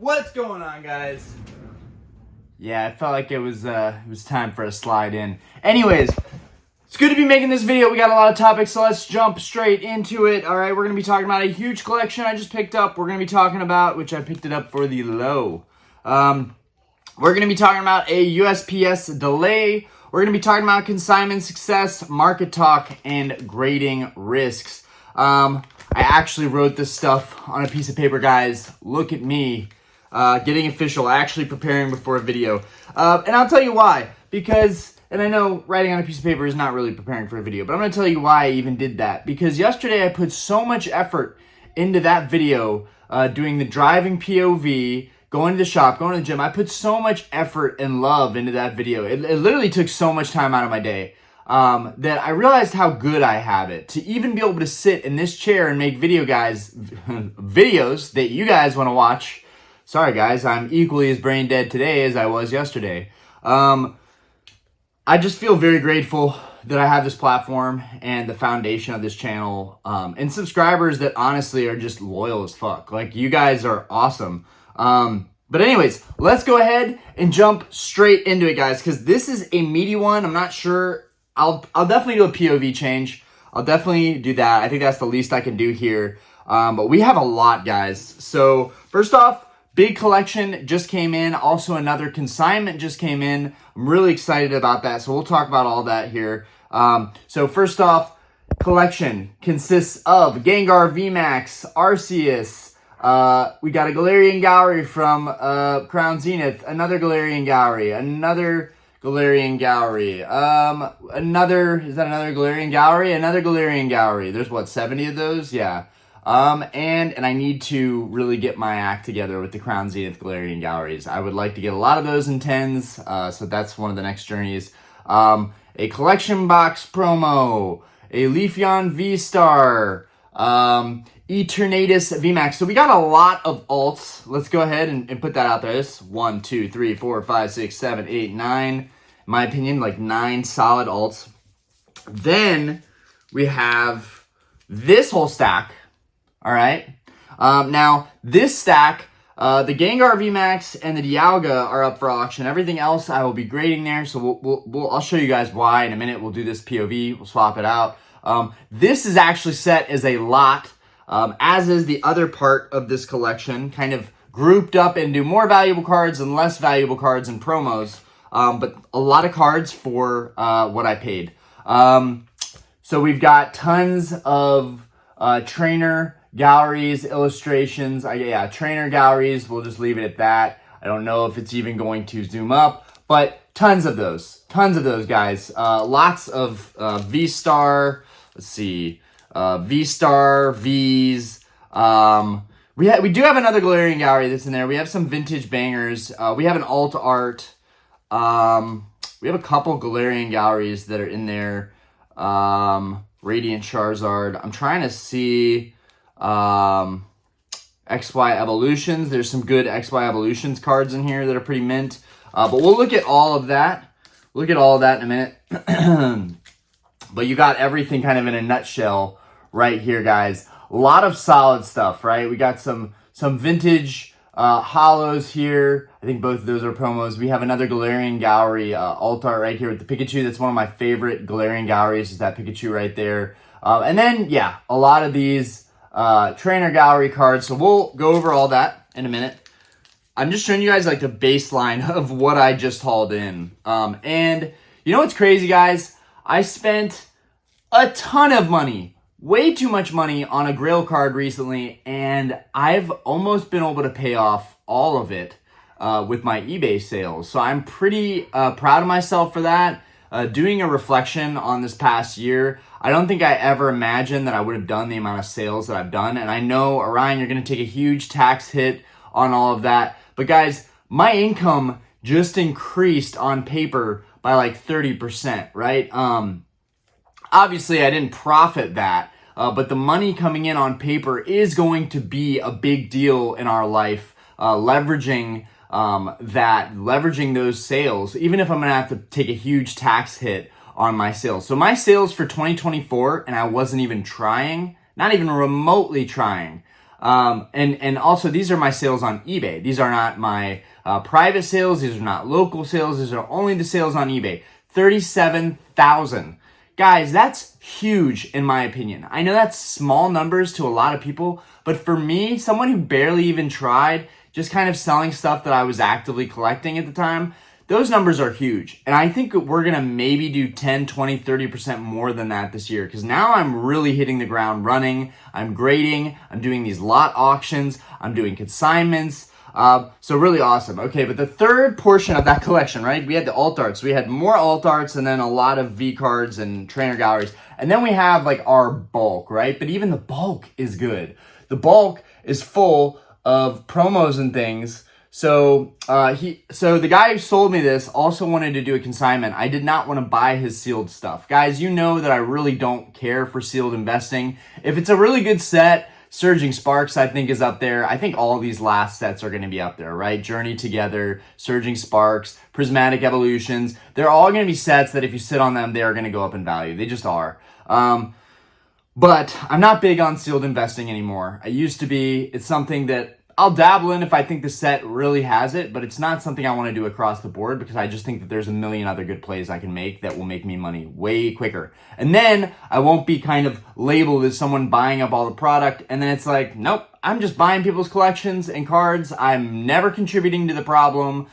What's going on, guys? Yeah, I felt like it was time for a slide in. Anyways, it's good to be making this video. We got a lot of topics, so let's jump straight into it. All right, we're going to be talking about a huge collection I just picked up. We're going to be talking about, which I picked it up for the low. We're going to be talking about a USPS delay. We're going to be talking about consignment success, market talk, and grading risks. I actually wrote this stuff on a piece of paper, guys. Look at me. Getting official, actually preparing before a video. And I'll tell you why. Because, and I know writing on a piece of paper is not really preparing for a video, but I'm going to tell you why I even did that. Because yesterday I put so much effort into that video, doing the driving POV, going to the shop, going to the gym. I put so much effort and love into that video. It literally took so much time out of my day. That I realized how good I have it to even be able to sit in this chair and make videos that you guys want to watch. Sorry guys, I'm equally as brain dead today as I was yesterday. I just feel very grateful that I have this platform and the foundation of this channel, and subscribers that honestly are just loyal as fuck. Like, you guys are awesome. But anyways, let's go ahead and jump straight into it, guys, because this is a meaty one. I'm not sure. I'll definitely do a POV change. I'll definitely do that. I think that's the least I can do here. But we have a lot, guys. So first off, big collection just came in. Also, another consignment just came in. I'm really excited about that. So we'll talk about all that here. So first off, collection consists of Gengar VMAX, Arceus. We got a Galarian Gallery from Crown Zenith. Another Galarian Gallery. Another Galarian Gallery. Is that another Galarian Gallery? Another Galarian Gallery. There's what, 70 of those? Yeah. And I need to really get my act together with the Crown Zenith Galarian Galleries. I would like to get a lot of those in 10s, so that's one of the next journeys. A collection box promo, a Leafeon V-Star, Eternatus VMAX. So we got a lot of alts. Let's go ahead and put that out there. This 1, 2, 3, 4, 5, 6, 7, 8, 9. In my opinion, like 9 solid alts. Then we have this whole stack. All right. Now this stack, the Gengar VMAX and the Dialga are up for auction. Everything else I will be grading there. So I'll show you guys why in a minute. We'll do this POV. We'll swap it out. This is actually set as a lot, as is the other part of this collection, kind of grouped up into more valuable cards and less valuable cards and promos. But a lot of cards for what I paid. So we've got tons of trainer galleries, illustrations. Trainer galleries. We'll just leave it at that. I don't know if it's even going to zoom up, but tons of those guys. Lots of V-Star. Let's see, V-Star, V's. We do have another Galarian Gallery that's in there. We have some vintage bangers. We have an alt art. We have a couple Galarian Galleries that are in there. Radiant Charizard. I'm trying to see XY Evolutions. There's some good XY Evolutions cards in here that are pretty mint. But we'll look at all of that. Look at all of that in a minute. But you got everything kind of in a nutshell right here, guys. A lot of solid stuff, right? We got some vintage hollows here. I think both of those are promos. We have another Galarian Gallery alt art right here with the Pikachu. That's one of my favorite Galarian Galleries, is that Pikachu right there. And then, yeah, a lot of these trainer gallery cards. So we'll go over all that in a minute. I'm just showing you guys like the baseline of what I just hauled in. And you know what's crazy, guys? I spent a ton of money, way too much money on a Grail card recently, and I've almost been able to pay off all of it with my eBay sales. So I'm pretty proud of myself for that. Doing a reflection on this past year, I don't think I ever imagined that I would have done the amount of sales that I've done. And I know, Orion, you're going to take a huge tax hit on all of that. But guys, my income just increased on paper by like 30%, right? Obviously, I didn't profit that, but the money coming in on paper is going to be a big deal in our life, leveraging those sales, even if I'm going to have to take a huge tax hit on my sales. So my sales for 2024, and I wasn't even trying, not even remotely trying, And also, these are my sales on eBay. These are not my private sales. These are not local sales. These are only the sales on eBay. 37,000. Guys, that's huge in my opinion. I know that's small numbers to a lot of people, but for me, someone who barely even tried, just kind of selling stuff that I was actively collecting at the time, those numbers are huge. And I think we're going to maybe do 10, 20, 30% more than that this year, because now I'm really hitting the ground running. I'm grading. I'm doing these lot auctions. I'm doing consignments. So really awesome. Okay, but the third portion of that collection, right? We had the alt arts. We had more alt arts and then a lot of V cards and trainer galleries. And then we have like our bulk, right? But even the bulk is good. The bulk is full of promos and things. So the guy who sold me this also wanted to do a consignment. I did not want to buy his sealed stuff. Guys, you know that I really don't care for sealed investing. If it's a really good set, Surging Sparks, I think, is up there. I think all these last sets are going to be up there, right? Journey Together, Surging Sparks, Prismatic Evolutions. They're all going to be sets that if you sit on them, they are going to go up in value. They just are. But I'm not big on sealed investing anymore. I used to be. It's something that I'll dabble in if I think the set really has it, but it's not something I want to do across the board because I just think that there's a million other good plays I can make that will make me money way quicker. And then I won't be kind of labeled as someone buying up all the product. And then it's like, nope, I'm just buying people's collections and cards. I'm never contributing to the problem.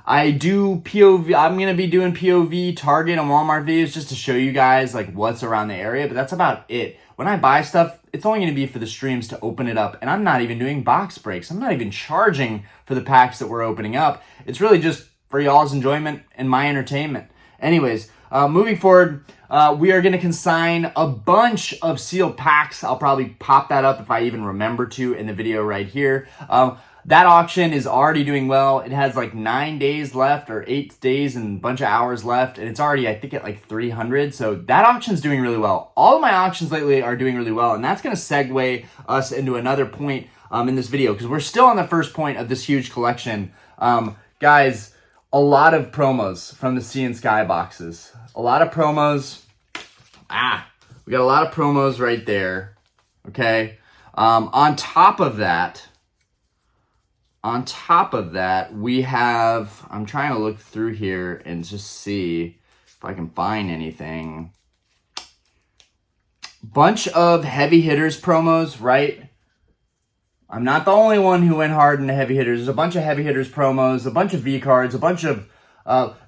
I do POV. I'm going to be doing POV, Target, and Walmart videos just to show you guys like what's around the area, but that's about it. When I buy stuff, it's only going to be for the streams to open it up. And I'm not even doing box breaks. I'm not even charging for the packs that we're opening up. It's really just for y'all's enjoyment and my entertainment. Anyways, moving forward, we are going to consign a bunch of sealed packs. I'll probably pop that up if I even remember to in the video right here. That auction is already doing well. It has like 9 days left or 8 days and a bunch of hours left. And it's already, I think, at like 300. So that auction's doing really well. All of my auctions lately are doing really well. And that's going to segue us into another point in this video because we're still on the first point of this huge collection. Guys, a lot of promos from the Sea and Sky boxes. A lot of promos. We got a lot of promos right there. Okay. On top of that, we have, I'm trying to look through here and just see if I can find anything. Bunch of heavy hitters promos, right? I'm not the only one who went hard into heavy hitters. There's a bunch of heavy hitters promos, a bunch of V cards, a bunch of,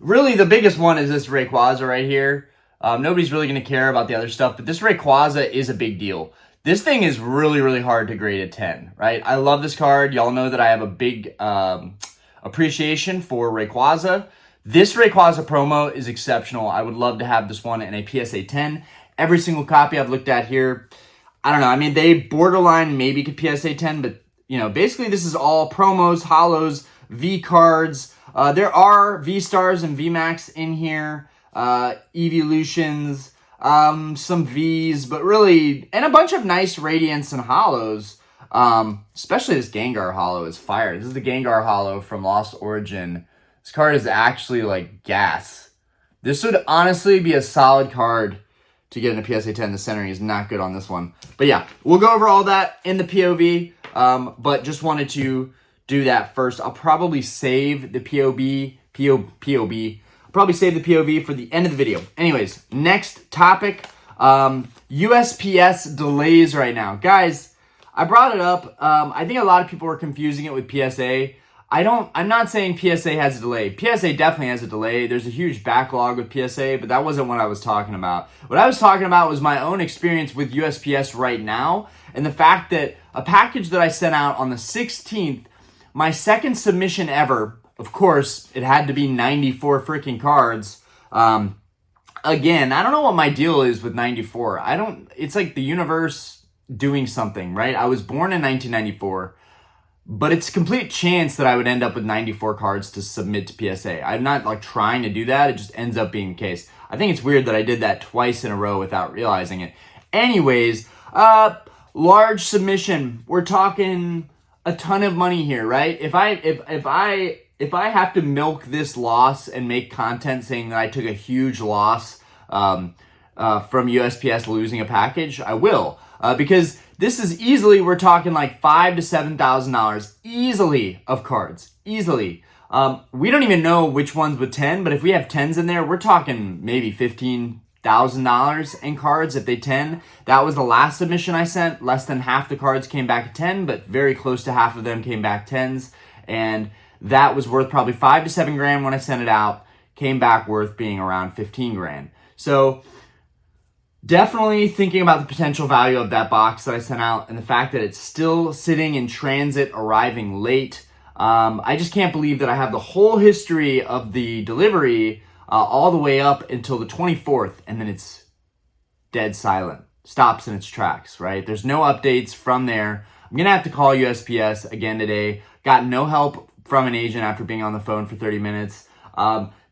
really the biggest one is this Rayquaza right here. Nobody's really going to care about the other stuff, but this Rayquaza is a big deal. This thing is really, really hard to grade a 10, right? I love this card. Y'all know that I have a big appreciation for Rayquaza. This Rayquaza promo is exceptional. I would love to have this one in a PSA 10. Every single copy I've looked at here, I don't know. I mean, they borderline maybe could PSA 10, but, you know, basically this is all promos, holos, V cards. There are V-Stars and V-Max in here, Evolutions, some V's, but really, and a bunch of nice Radiants and Holos, especially this Gengar Holo is fire. This is the Gengar Holo from Lost Origin. This card is actually like gas. This would honestly be a solid card to get in a PSA 10. The centering is not good on this one. But yeah, we'll go over all that in the POV, but just wanted to do that first. I'll probably save the POV for the end of the video. Anyways, next topic, USPS delays right now. Guys, I brought it up. I think a lot of people are confusing it with PSA. I'm not saying PSA has a delay. PSA definitely has a delay. There's a huge backlog with PSA, but that wasn't what I was talking about. What I was talking about was my own experience with USPS right now and the fact that a package that I sent out on the 16th, my second submission ever, of course, it had to be 94 freaking cards. Again, I don't know what my deal is with 94. It's like the universe doing something, right? I was born in 1994. But it's a complete chance that I would end up with 94 cards to submit to PSA. I'm not like trying to do that. It just ends up being the case. I think it's weird that I did that twice in a row without realizing it. Anyways, large submission. We're talking a ton of money here, right? If I have to milk this loss and make content saying that I took a huge loss from USPS losing a package, I will. Because this is easily, we're talking like $5,000 to $7,000 easily of cards, easily. We don't even know which ones with 10, but if we have 10s in there, we're talking maybe $15,000 in cards if they 10. That was the last submission I sent. Less than half the cards came back at 10, but very close to half of them came back 10s. And that was worth probably $5 to $7,000 when I sent it out. Came back worth being around $15,000. So definitely thinking about the potential value of that box that I sent out and the fact that it's still sitting in transit, arriving late. I just can't believe that I have the whole history of the delivery all the way up until the 24th, and then it's dead silent, stops in its tracks, right? There's no updates from there. I'm going to have to call USPS again today. Got no help from an agent after being on the phone for 30 minutes.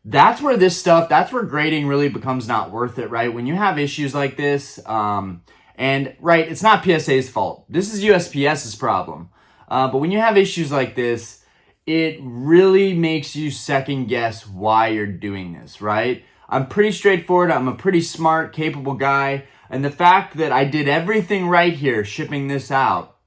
That's where grading really becomes not worth it, right? When you have issues like this, and right, it's not PSA's fault. This is USPS's problem. But when you have issues like this, it really makes you second guess why you're doing this, right? I'm pretty straightforward. I'm a pretty smart, capable guy. And the fact that I did everything right here, shipping this out,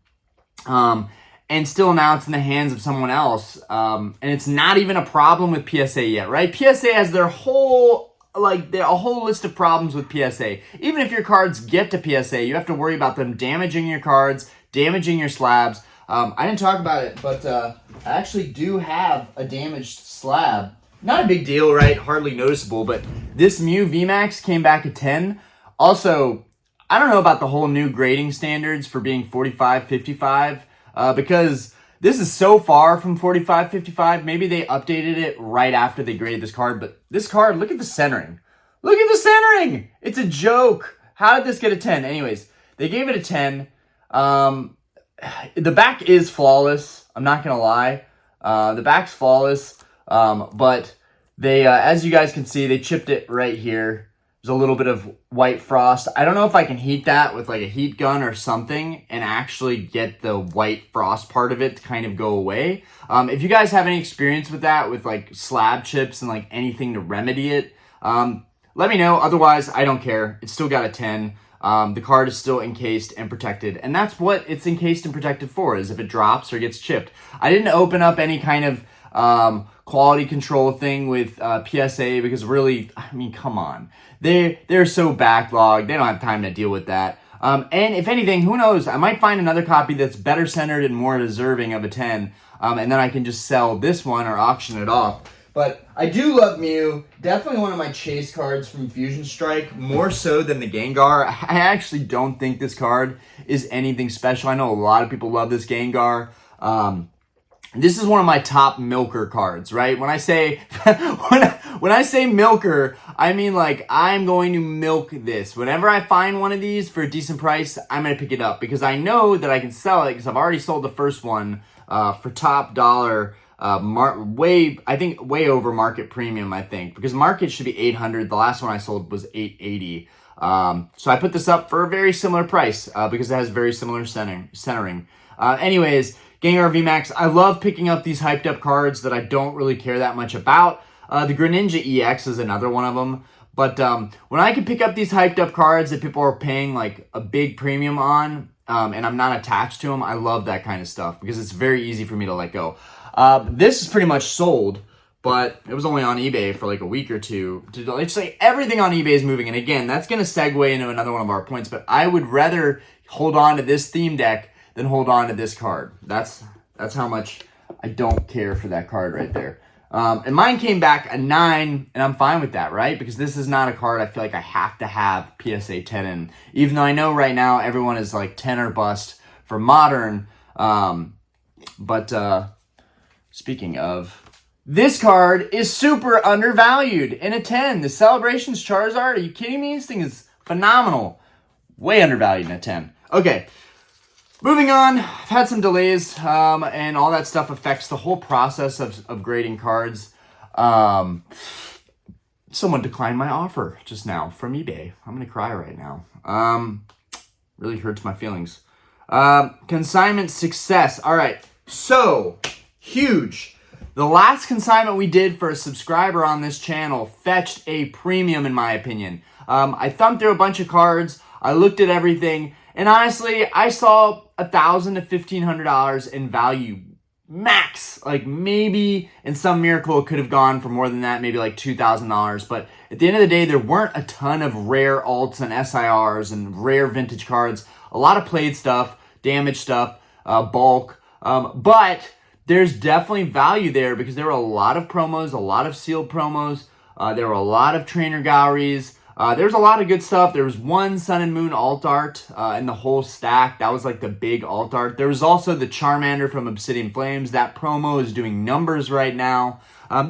and still now it's in the hands of someone else. And it's not even a problem with PSA yet, right? PSA has their whole, a whole list of problems with PSA. Even if your cards get to PSA, you have to worry about them damaging your cards, damaging your slabs. I didn't talk about it, but I actually do have a damaged slab. Not a big deal, right? Hardly noticeable, but this Mew VMAX came back at 10. Also, I don't know about the whole new grading standards for being 45, 55. Because this is so far from 45, 55. Maybe they updated it right after they graded this card. But this card, look at the centering. Look at the centering. It's a joke. How did this get a 10? Anyways, they gave it a 10. The back is flawless. I'm not going to lie. The back's flawless. But they, as you guys can see, they chipped it right here. There's a little bit of white frost. I don't know if I can heat that with like a heat gun or something and actually get the white frost part of it to kind of go away. If you guys have any experience with that, with like slab chips and like anything to remedy it, let me know. Otherwise, I don't care. It's still got a 10. The card is still encased and protected. And that's what it's encased and protected for, is if it drops or gets chipped. I didn't open up any kind of quality control thing with PSA because really, I mean, come on. They're so backlogged. They don't have time to deal with that. And if anything, who knows? I might find another copy that's better centered and more deserving of a 10. And then I can just sell this one or auction it off. But I do love Mew. Definitely one of my chase cards from Fusion Strike, more so than the Gengar. I actually don't think this card is anything special. I know a lot of people love this Gengar. This is one of my top milker cards, right? When I say when I say milker, I mean like I'm going to milk this. Whenever I find one of these for a decent price, I'm going to pick it up because I know that I can sell it because I've already sold the first one for top dollar, way over market premium, I think, because market should be 800. The last one I sold was 880. So I put this up for a very similar price because it has very similar centering. Anyways, Gengar VMAX, I love picking up these hyped up cards that I don't really care that much about. The Greninja EX is another one of them. But when I can pick up these hyped up cards that people are paying like a big premium on, and I'm not attached to them, I love that kind of stuff because it's very easy for me to let go. This is pretty much sold, but it was only on eBay for like a week or two. It's like everything on eBay is moving. And again, that's going to segue into another one of our points, but I would rather hold on to this theme deck than hold on to this card. That's how much I don't care for that card right there. And mine came back a 9, and I'm fine with that, right? Because this is not a card I feel like I have to have PSA 10 in. Even though I know right now everyone is like 10 or bust for Modern. Speaking of, this card is super undervalued in a 10. The Celebrations Charizard, are you kidding me? This thing is phenomenal. Way undervalued in a 10. Okay. Moving on, I've had some delays, and all that stuff affects the whole process of grading cards. Someone declined my offer just now from eBay. I'm going to cry right now. Really hurts my feelings. Consignment success. All right, so huge. The last consignment we did for a subscriber on this channel fetched a premium, in my opinion. I thumbed through a bunch of cards. I looked at everything. And honestly, I saw $1,000 to $1,500 in value max. Like maybe in some miracle it could have gone for more than that, maybe like $2,000. But at the end of the day, there weren't a ton of rare alts and SIRs and rare vintage cards. A lot of played stuff, damaged stuff, bulk. But there's definitely value there because there were a lot of promos, a lot of sealed promos. There were a lot of trainer galleries. There's a lot of good stuff. There was one Sun and Moon alt art in the whole stack. That was like the big alt art. There was also the Charmander from Obsidian Flames. That promo is doing numbers right now.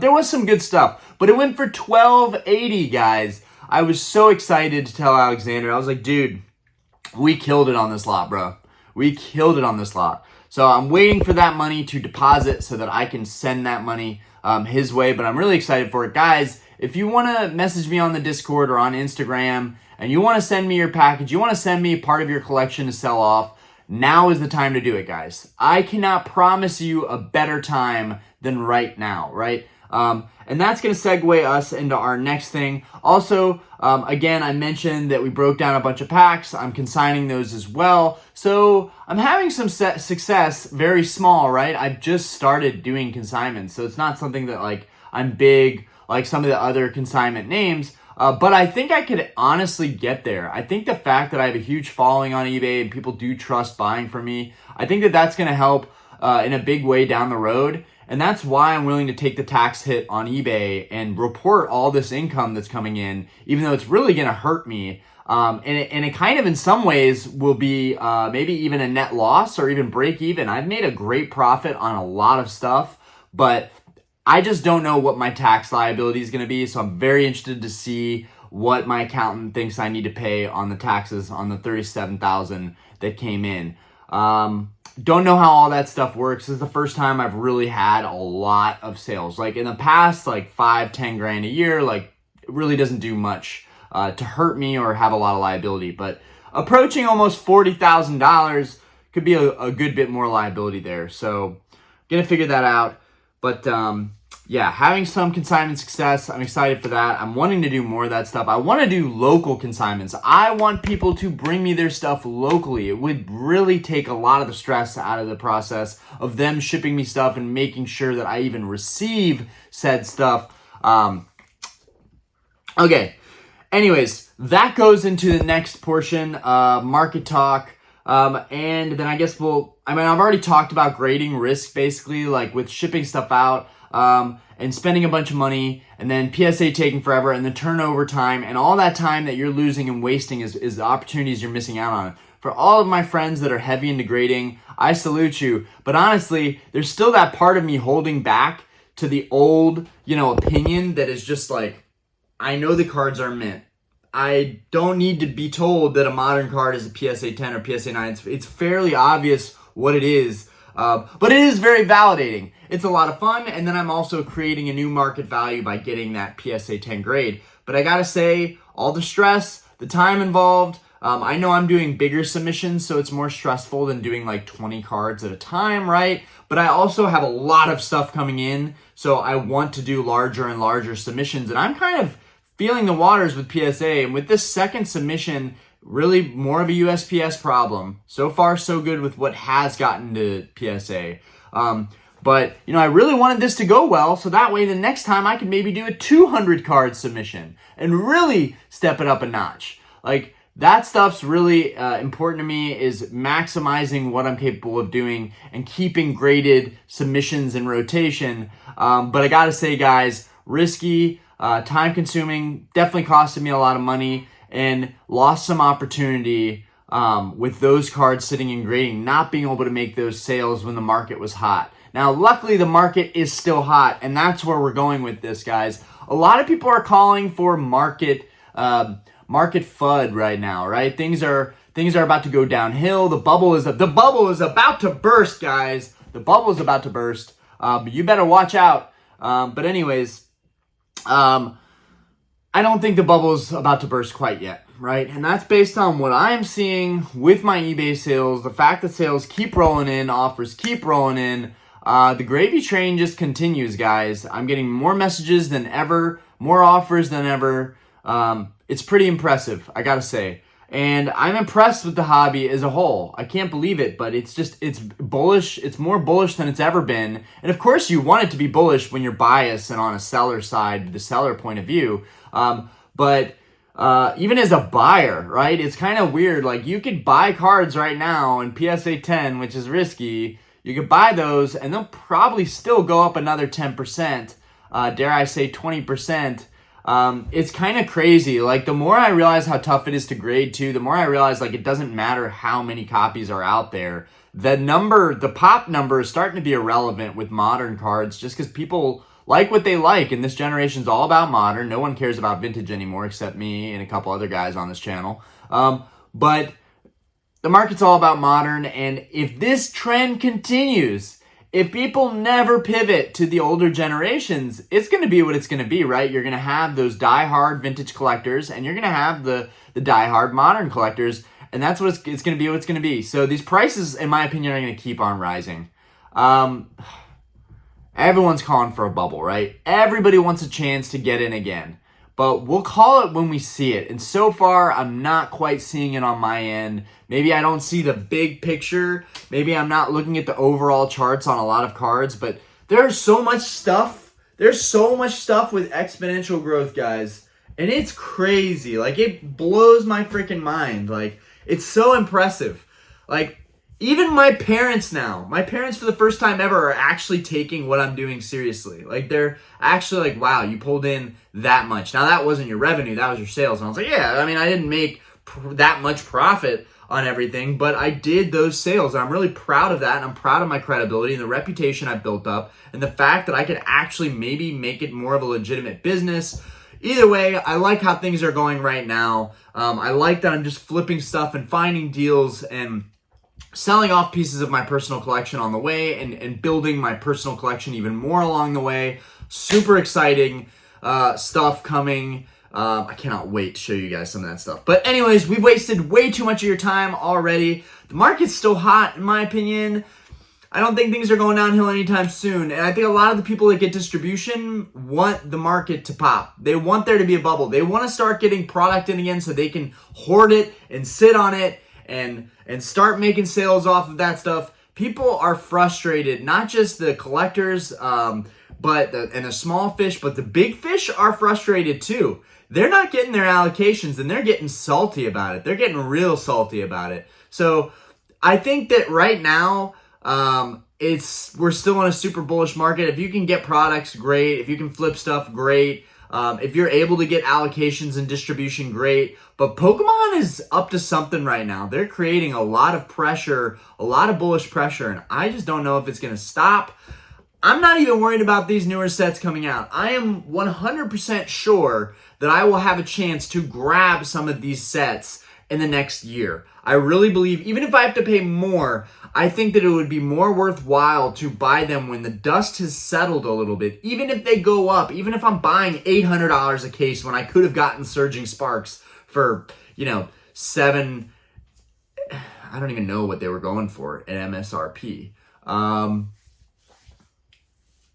There was some good stuff, but it went for $1,280, guys. I was so excited to tell Alexander. I was like, dude, we killed it on this lot, bro. We killed it on this lot. So I'm waiting for that money to deposit so that I can send that money his way, but I'm really excited for it. Guys, if you want to message me on the Discord or on Instagram and you want to send me your package, you want to send me part of your collection to sell off, now is the time to do it, guys. I cannot promise you a better time than right now, right? And that's going to segue us into our next thing. Also, again, I mentioned that we broke down a bunch of packs. I'm consigning those as well. So I'm having some success, very small, right? I've just started doing consignments. So it's not something that like I'm big like some of the other consignment names. But I think I could honestly get there. I think the fact that I have a huge following on eBay and people do trust buying from me, I think that that's going to help in a big way down the road. And that's why I'm willing to take the tax hit on eBay and report all this income that's coming in, even though it's really going to hurt me. And it kind of in some ways will be maybe even a net loss or even break even. I've made a great profit on a lot of stuff, but I just don't know what my tax liability is going to be. So I'm very interested to see what my accountant thinks I need to pay on the taxes on the $37,000 that came in. Don't know how all that stuff works. This is the first time I've really had a lot of sales. Like in the past, like 5-10 grand a year, like it really doesn't do much to hurt me or have a lot of liability. But approaching almost $40,000 could be a good bit more liability there. So gonna figure that out. But yeah, having some consignment success, I'm excited for that. I'm wanting to do more of that stuff. I want to do local consignments. I want people to bring me their stuff locally. It would really take a lot of the stress out of the process of them shipping me stuff and making sure that I even receive said stuff. Okay, anyways, that goes into the next portion, market talk. And then I guess I've already talked about grading risk basically, like with shipping stuff out, and spending a bunch of money and then PSA taking forever and the turnover time and all that time that you're losing and wasting is the opportunities you're missing out on. For all of my friends that are heavy into grading, I salute you. But honestly, there's still that part of me holding back to the old, opinion that is just like, I know the cards are mint. I don't need to be told that a modern card is a PSA 10 or PSA 9. It's fairly obvious what it is, but it is very validating. It's a lot of fun, and then I'm also creating a new market value by getting that PSA 10 grade. But I gotta say, all the stress, the time involved, I know I'm doing bigger submissions, so it's more stressful than doing like 20 cards at a time, right? But I also have a lot of stuff coming in, so I want to do larger and larger submissions, and I'm kind of feeling the waters with PSA, and with this second submission, really more of a USPS problem. So far, so good with what has gotten to PSA. But, I really wanted this to go well, so that way the next time I could maybe do a 200 card submission and really step it up a notch. Like, that stuff's really important to me, is maximizing what I'm capable of doing and keeping graded submissions in rotation. But I gotta say, guys, risky, time consuming, definitely costed me a lot of money and lost some opportunity with those cards sitting in grading, not being able to make those sales when the market was hot. Now, luckily, the market is still hot, and that's where we're going with this, guys. A lot of people are calling for market FUD right now, right? Things are about to go downhill. The bubble is about to burst, guys. The bubble is about to burst. You better watch out. But anyways, I don't think the bubble's about to burst quite yet, right? And that's based on what I'm seeing with my eBay sales, the fact that sales keep rolling in, offers keep rolling in. The gravy train just continues, guys. I'm getting more messages than ever, more offers than ever. It's pretty impressive, I gotta say. And I'm impressed with the hobby as a whole. I can't believe it, but it's bullish. It's more bullish than it's ever been. And of course you want it to be bullish when you're biased and on a seller side, the seller point of view. But even as a buyer, right, it's kind of weird. Like, you could buy cards right now in PSA 10, which is risky. You could buy those and they'll probably still go up another 10%, dare I say 20%. It's kind of crazy. Like, the more I realize how tough it is to grade too, the more I realize, like, it doesn't matter how many copies are out there. The pop number is starting to be irrelevant with modern cards, just because people like what they like, and this generation's all about modern. No one cares about vintage anymore except me and a couple other guys on this channel. But the market's all about modern, and if this trend continues, if people never pivot to the older generations, it's going to be what it's going to be, right? You're going to have those die-hard vintage collectors, and you're going to have the die-hard modern collectors, and that's what it's going to be what it's going to be. So these prices, in my opinion, are going to keep on rising. Everyone's calling for a bubble, right? Everybody wants a chance to get in again. But we'll call it when we see it. And so far, I'm not quite seeing it on my end. Maybe I don't see the big picture. Maybe I'm not looking at the overall charts on a lot of cards. But there's so much stuff. There's so much stuff with exponential growth, guys. And it's crazy. Like, it blows my freaking mind. Like, it's so impressive. Like, even my parents for the first time ever are actually taking what I'm doing seriously. Like, they're actually like, wow, you pulled in that much. Now, that wasn't your revenue, that was your sales. And I was like, yeah, I mean, I didn't make that much profit on everything, but I did those sales. And I'm really proud of that, and I'm proud of my credibility and the reputation I built up, and the fact that I could actually maybe make it more of a legitimate business. Either way, I like how things are going right now. I like that I'm just flipping stuff and finding deals and selling off pieces of my personal collection on the way, and building my personal collection even more along the way. Super exciting stuff coming. I cannot wait to show you guys some of that stuff. But anyways, we've wasted way too much of your time already. The market's still hot, in my opinion. I don't think things are going downhill anytime soon. And I think a lot of the people that get distribution want the market to pop. They want there to be a bubble. They want to start getting product in again so they can hoard it and sit on it and start making sales off of that stuff. People are frustrated, not just the collectors, and the small fish, but the big fish are frustrated too. They're not getting their allocations, and they're getting salty about it. They're getting real salty about it. So I think that right now, we're still in a super bullish market. If you can get products, great. If you can flip stuff, great. If you're able to get allocations and distribution, great. But Pokemon is up to something right now. They're creating a lot of pressure, a lot of bullish pressure, and I just don't know if it's going to stop. I'm not even worried about these newer sets coming out. I am 100% sure that I will have a chance to grab some of these sets in the next year. I really believe, even if I have to pay more, I think that it would be more worthwhile to buy them when the dust has settled a little bit. Even if they go up, even if I'm buying $800 a case when I could have gotten Surging Sparks for, $7, I don't even know what they were going for at MSRP.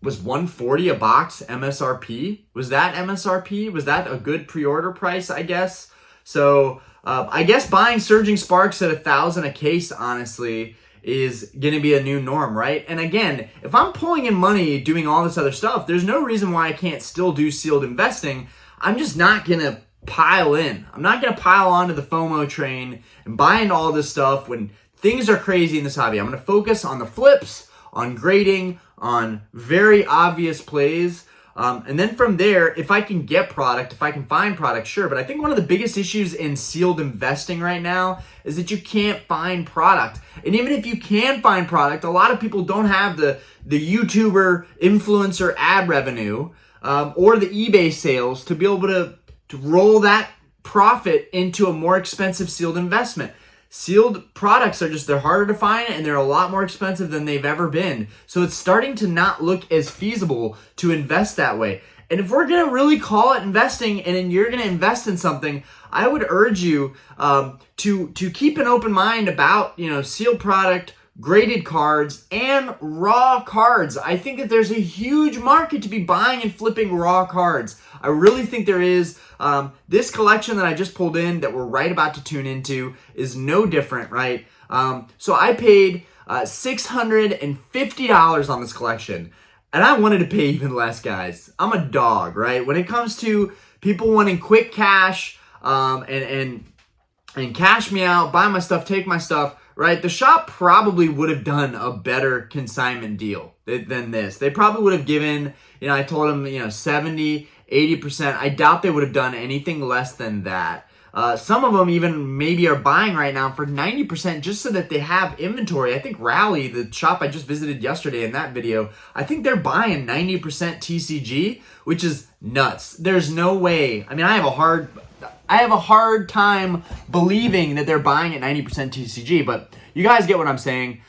Was $140 a box MSRP? Was that MSRP? Was that a good pre-order price, I guess? So I guess buying Surging Sparks at $1,000 a case, honestly, is going to be a new norm, right? And again, if I'm pulling in money doing all this other stuff, there's no reason why I can't still do sealed investing. I'm just not going to pile in. I'm not going to pile onto the FOMO train and buy into all this stuff when things are crazy in this hobby. I'm going to focus on the flips, on grading, on very obvious plays. And then from there, if I can get product, if I can find product, sure. But I think one of the biggest issues in sealed investing right now is that you can't find product. And even if you can find product, a lot of people don't have the YouTuber, influencer ad revenue or the eBay sales to be able to roll that profit into a more expensive sealed investment. Sealed products they're harder to find, and they're a lot more expensive than they've ever been. So it's starting to not look as feasible to invest that way. And if we're going to really call it investing, and then you're going to invest in something, I would urge you to keep an open mind about, sealed product, graded cards and raw cards. I think that there's a huge market to be buying and flipping raw cards. I really think there is. This collection that I just pulled in that we're right about to tune into is no different, right? So I paid $650 on this collection, and I wanted to pay even less, guys. I'm a dog, right? When it comes to people wanting quick cash and cash me out, buy my stuff, take my stuff, right? The shop probably would have done a better consignment deal than this. They probably would have given, I told them, 70, 80%. I doubt they would have done anything less than that. Some of them even maybe are buying right now for 90% just so that they have inventory. I think Rally, the shop I just visited yesterday in that video, I think they're buying 90% TCG, which is nuts. There's no way. I mean, I have a hard time believing that they're buying at 90% TCG, but you guys get what I'm saying.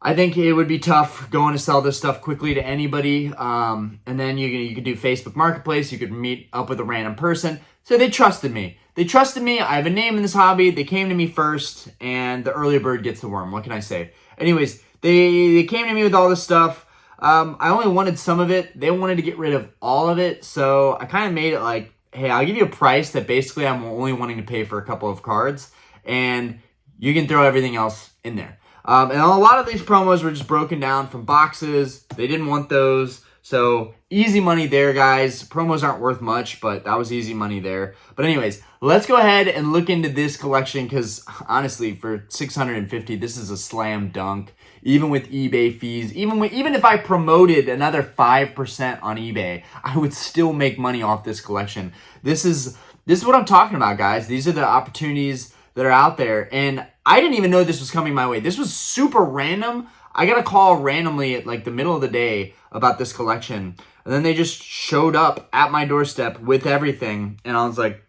I think it would be tough going to sell this stuff quickly to anybody. And then you could do Facebook Marketplace. You could meet up with a random person. So they trusted me. I have a name in this hobby. They came to me first, and the early bird gets the worm. What can I say? Anyways, they came to me with all this stuff. I only wanted some of it. They wanted to get rid of all of it. So I kind of made it like, hey, I'll give you a price that basically I'm only wanting to pay for a couple of cards, and you can throw everything else in there. And a lot of these promos were just broken down from boxes. They didn't want those. So easy money there, guys. Promos aren't worth much, but that was easy money there. But anyways, let's go ahead and look into this collection because honestly, for $650, this is a slam dunk. Even with eBay fees, even if I promoted another 5% on eBay, I would still make money off this collection. This is what I'm talking about, guys. These are the opportunities that are out there, and I didn't even know this was coming my way. This was super random. I got a call randomly at like the middle of the day about this collection, and then they just showed up at my doorstep with everything, and I was like,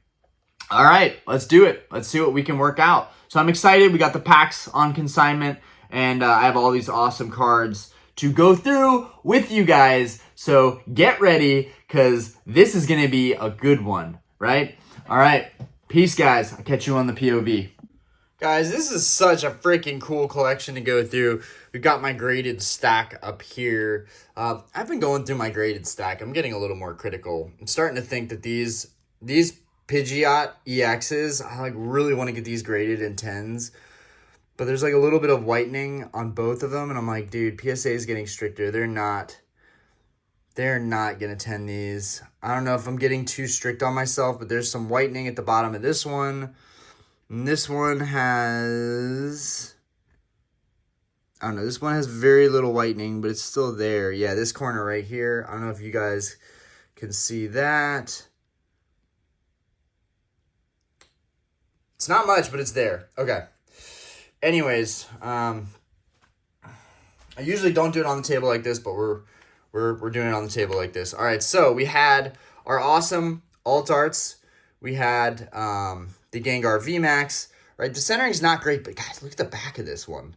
all right, let's do it. Let's see what we can work out. So I'm excited. We got the packs on consignment, and I have all these awesome cards to go through with you guys. So get ready, because this is going to be a good one, right? All right. Peace, guys. I'll catch you on the POV. Guys, this is such a freaking cool collection to go through. We've got my graded stack up here. I've been going through my graded stack. I'm getting a little more critical. I'm starting to think that these Pidgeot EXs, I like really want to get these graded in 10s. But there's like a little bit of whitening on both of them. And I'm like, dude, PSA is getting stricter. They're not going to 10 these. I don't know if I'm getting too strict on myself, but there's some whitening at the bottom of this one. And this one has, I don't know, this one has very little whitening, but it's still there. Yeah, this corner right here. I don't know if you guys can see that. It's not much, but it's there. Okay. Anyways, I usually don't do it on the table like this, but we're doing it on the table like this. All right, so we had our awesome alt arts. We had the Gengar VMAX, right? The centering's not great, but guys, look at the back of this one.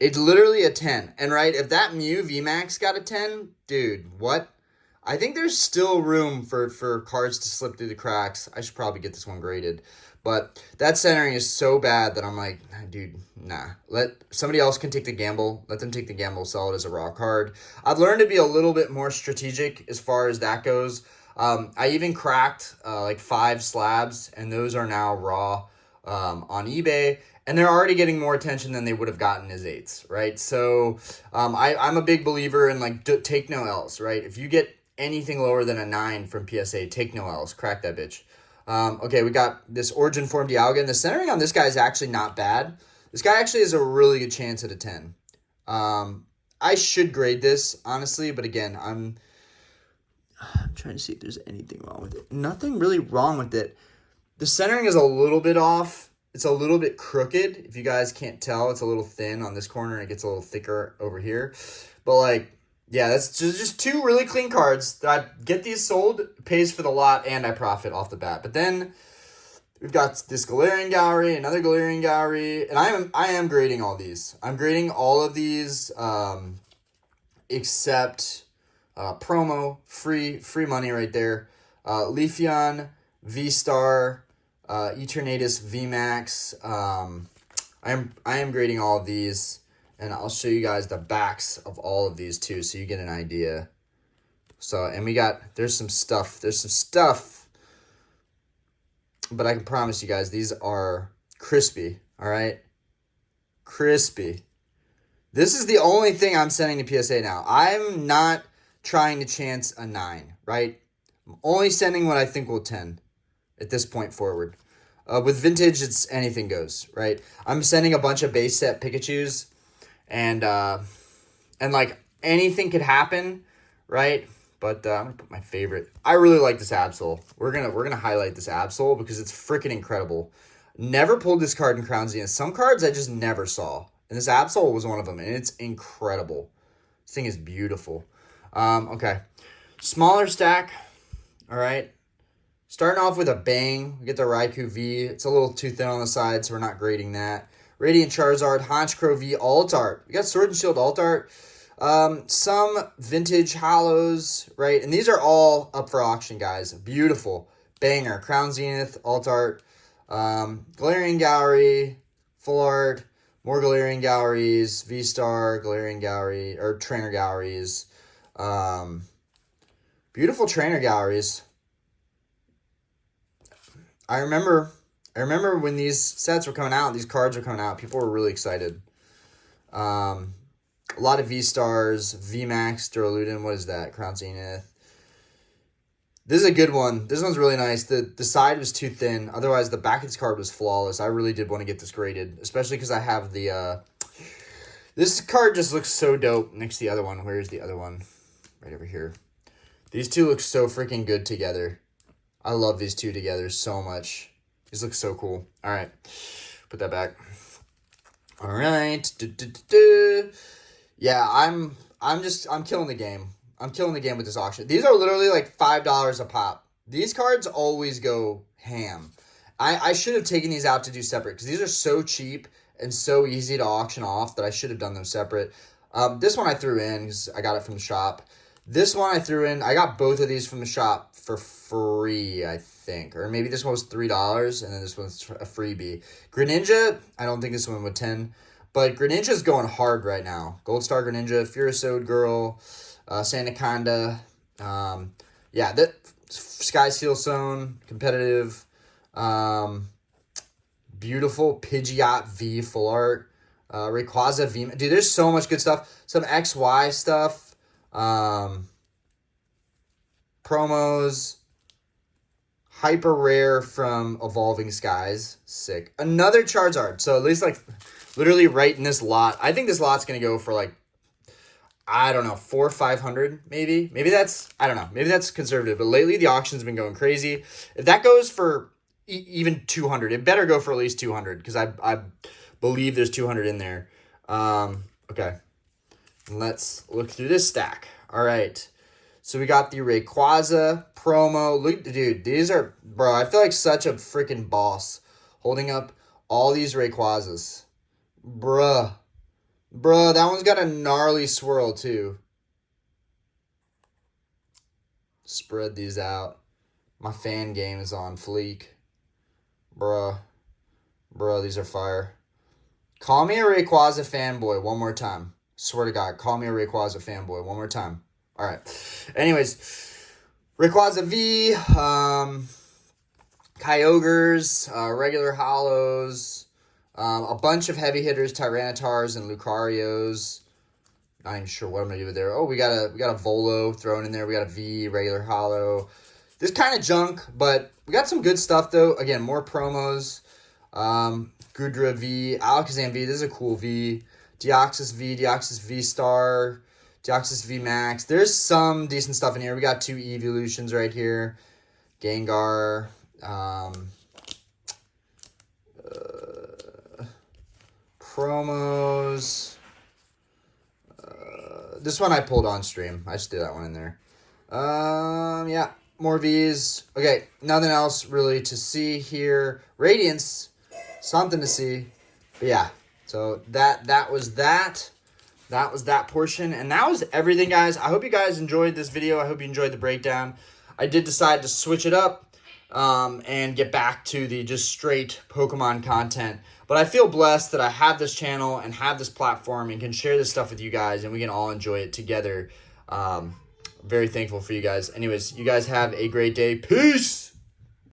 It's literally a 10. And right, if that Mew VMAX got a 10, dude, what? I think there's still room for cards to slip through the cracks. I should probably get this one graded. But that centering is so bad that I'm like, dude, nah. Somebody else can take the gamble. Let them take the gamble, sell it as a raw card. I've learned to be a little bit more strategic as far as that goes. I even cracked like 5 slabs, and those are now raw on eBay. And they're already getting more attention than they would have gotten as 8s, right? So I'm a big believer in like take no L's, right? If you get anything lower than a 9 from PSA, take no L's. Crack that bitch. Okay, we got this Origin Form Dialga, and the centering on this guy is actually not bad. This guy actually has a really good chance at a 10. I should grade this, honestly, but again, I'm trying to see if there's anything wrong with it. Nothing really wrong with it. The centering is a little bit off. It's a little bit crooked. If you guys can't tell, it's a little thin on this corner, and it gets a little thicker over here. But, like, yeah, that's just 2 really clean cards that I get these sold, pays for the lot, and I profit off the bat. But then we've got this Galarian Gallery, another Galarian Gallery, and I am grading all these. I'm grading all of these except promo, free money right there. Leafeon, V-Star, Eternatus VMAX. I am grading all of these, and I'll show you guys the backs of all of these too, so you get an idea. So, and there's some stuff, but I can promise you guys, these are crispy, all right? Crispy. This is the only thing I'm sending to PSA now. I'm not trying to chance a 9, right? I'm only sending what I think will 10 at this point forward. With vintage, it's anything goes, right? I'm sending a bunch of base set Pikachus, and like anything could happen, right? But I'm gonna put my favorite. I really like this Absol. We're gonna highlight this Absol because it's freaking incredible. Never pulled this card in Crown Zenith. Some cards I just never saw, and this Absol was one of them, and it's incredible. This thing is beautiful. Okay, smaller stack. All right, starting off with a bang. We get the Raikou V. It's a little too thin on the side, so we're not grading that. Radiant Charizard, Honchkrow V, Alt Art. We got Sword and Shield Alt Art. Some vintage hollows, right? And these are all up for auction, guys. Beautiful. Banger. Crown Zenith, Alt Art. Galarian Gallery, Full Art. More Galarian Galleries, V-Star, Galarian Gallery, or Trainer Galleries. Beautiful Trainer Galleries. I remember when these sets were coming out, these cards were coming out, people were really excited. A lot of V-Stars, VMAX, Duraludin, what is that? Crown Zenith. This is a good one. This one's really nice. The side was too thin. Otherwise, the back of this card was flawless. I really did want to get this graded, especially because I have the... this card just looks so dope next to the other one. Where's the other one? Right over here. These two look so freaking good together. I love these two together so much. These look so cool. All right. Put that back. All right. Yeah, I'm killing the game. I'm killing the game with this auction. These are literally like $5 a pop. These cards always go ham. I should have taken these out to do separate because these are so cheap and so easy to auction off that I should have done them separate. This one I threw in because I got it from the shop. This one I threw in. I got both of these from the shop for free, I think. Or maybe this one was $3 and then this one's a freebie. Greninja, I don't think this one would 10. But Greninja's going hard right now. Gold Star Greninja, Furosode Girl, Sandaconda. Yeah, that Sky Seal Zone, competitive. Beautiful Pidgeot V Full Art. Rayquaza V. Dude, there's so much good stuff. Some XY stuff. Promos. Hyper Rare from Evolving Skies. Sick. Another Charizard. So at least like... literally right in this lot. I think this lot's going to go for like, I don't know, 400 or 500 maybe. Maybe that's, I don't know. Maybe that's conservative. But lately the auction's been going crazy. If that goes for even 200, it better go for at least 200 because I believe there's 200 in there. Okay. Let's look through this stack. All right. So we got the Rayquaza promo. Look, dude, these are, bro, I feel like such a freaking boss holding up all these Rayquazas. Bruh, that one's got a gnarly swirl, too. Spread these out. My fan game is on fleek. Bruh, these are fire. Call me a Rayquaza fanboy one more time. Swear to God, call me a Rayquaza fanboy one more time. All right. Anyways, Rayquaza V, Kyogres, regular hollows, a bunch of heavy hitters, Tyrannitars and Lucarios. Not even sure what I'm gonna do with there. Oh, we got a Volo thrown in there. We got a V, regular hollow. This kind of junk, but we got some good stuff though. Again, more promos. Gudra V, Alakazam V. This is a cool V. Deoxys V, Deoxys V Star, Deoxys V Max. There's some decent stuff in here. We got 2 evolutions right here. Gengar. Promos. This one I pulled on stream. I just threw that one in there. Yeah, more V's. Okay, nothing else really to see here. Radiance, something to see. But yeah, so that was that. That was that portion, and that was everything, guys. I hope you guys enjoyed this video. I hope you enjoyed the breakdown. I did decide to switch it up. and get back to the just straight Pokemon content. But I feel blessed that I have this channel and have this platform and can share this stuff with you guys, and we can all enjoy it together. Very thankful for you guys. Anyways, you guys have a great day. Peace!